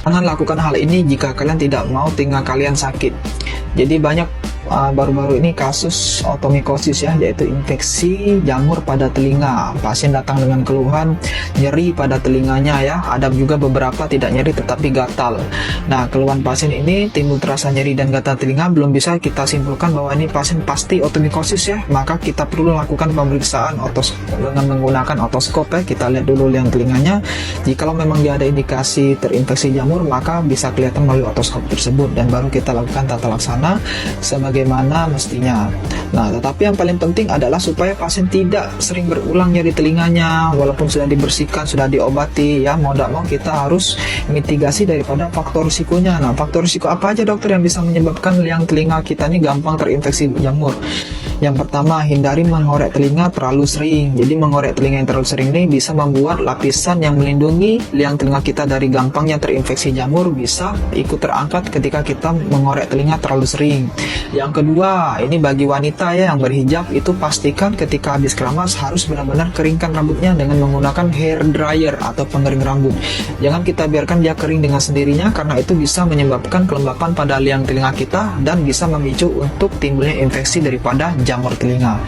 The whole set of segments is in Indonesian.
Jangan lakukan hal ini jika kalian tidak mau telinga kalian sakit. Jadi banyak baru-baru ini kasus otomikosis ya, yaitu infeksi jamur pada telinga. Pasien datang dengan keluhan nyeri pada telinganya ya. Ada juga beberapa tidak nyeri tetapi gatal. Nah, keluhan pasien ini timbul terasa nyeri dan gatal telinga, belum bisa kita simpulkan bahwa ini pasien pasti otomikosis ya. Maka kita perlu lakukan pemeriksaan dengan menggunakan otoskop ya. Kita lihat dulu liang telinganya. Jikalau memang dia ada indikasi terinfeksi jamur, maka bisa kelihatan melalui otoskop tersebut dan baru kita lakukan tata laksana sebagaimana mestinya. Nah, tetapi yang paling penting adalah supaya pasien tidak sering berulang nyeri telinganya, walaupun sudah dibersihkan, sudah diobati ya. Mau tidak mau kita harus mitigasi daripada faktor risikonya. Nah, faktor risiko apa aja dokter yang bisa menyebabkan liang telinga kita ini gampang terinfeksi jamur? Yang pertama, hindari mengorek telinga terlalu sering. Jadi mengorek telinga yang terlalu sering ini bisa membuat lapisan yang melindungi liang telinga kita dari gampangnya terinfeksi jamur bisa ikut terangkat ketika kita mengorek telinga terlalu sering. Yang kedua, ini bagi wanita ya yang berhijab, itu pastikan ketika habis keramas harus benar-benar keringkan rambutnya dengan menggunakan hair dryer atau pengering rambut. Jangan kita biarkan dia kering dengan sendirinya, karena itu bisa menyebabkan kelembapan pada liang telinga kita dan bisa memicu untuk timbulnya infeksi daripada jamur telinga.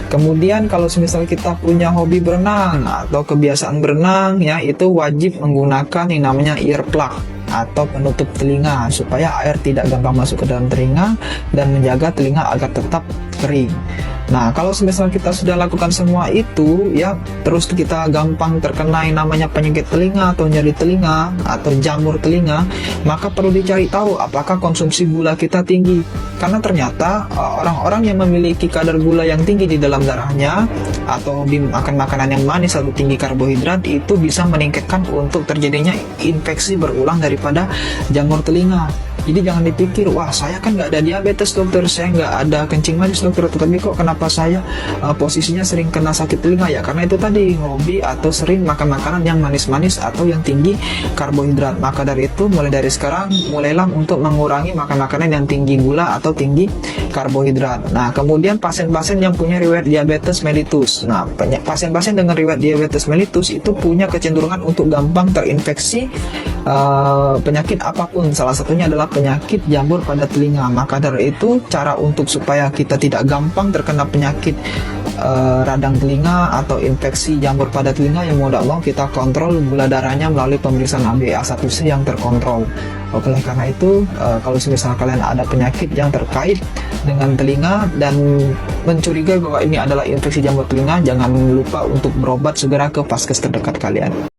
Kemudian kalau misalnya kita punya hobi berenang atau kebiasaan berenang ya, itu wajib menggunakan yang namanya earplug atau penutup telinga supaya air tidak gampang masuk ke dalam telinga dan menjaga telinga agar tetap kering. Nah, kalau misalnya kita sudah lakukan semua itu ya, terus kita gampang terkena yang namanya penyakit telinga atau nyeri telinga atau jamur telinga, maka perlu dicari tahu apakah konsumsi gula kita tinggi. Karena ternyata orang-orang yang memiliki kadar gula yang tinggi di dalam darahnya atau makan makanan yang manis atau tinggi karbohidrat, itu bisa meningkatkan untuk terjadinya infeksi berulang daripada jamur telinga. Jadi jangan dipikir, wah saya kan nggak ada diabetes dokter, saya nggak ada kencing manis dokter, tetapi kok kenapa saya posisinya sering kena sakit telinga ya? Karena itu tadi, hobi atau sering makan makanan yang manis-manis atau yang tinggi karbohidrat. Maka dari itu mulai dari sekarang mulailah untuk mengurangi makan makanan yang tinggi gula atau tinggi karbohidrat. Nah, kemudian pasien-pasien yang punya riwayat diabetes mellitus. Nah, pasien-pasien dengan riwayat diabetes mellitus itu punya kecenderungan untuk gampang terinfeksi penyakit apapun, salah satunya adalah penyakit jamur pada telinga. Maka dari itu cara untuk supaya kita tidak gampang terkena penyakit radang telinga atau infeksi jamur pada telinga, yang mau tidak mau kita kontrol gula darahnya melalui pemeriksaan HbA1c yang terkontrol. Oleh karena itu, kalau misalnya kalian ada penyakit yang terkait dengan telinga dan mencurigai bahwa ini adalah infeksi jamur telinga, jangan lupa untuk berobat segera ke vaskes terdekat kalian.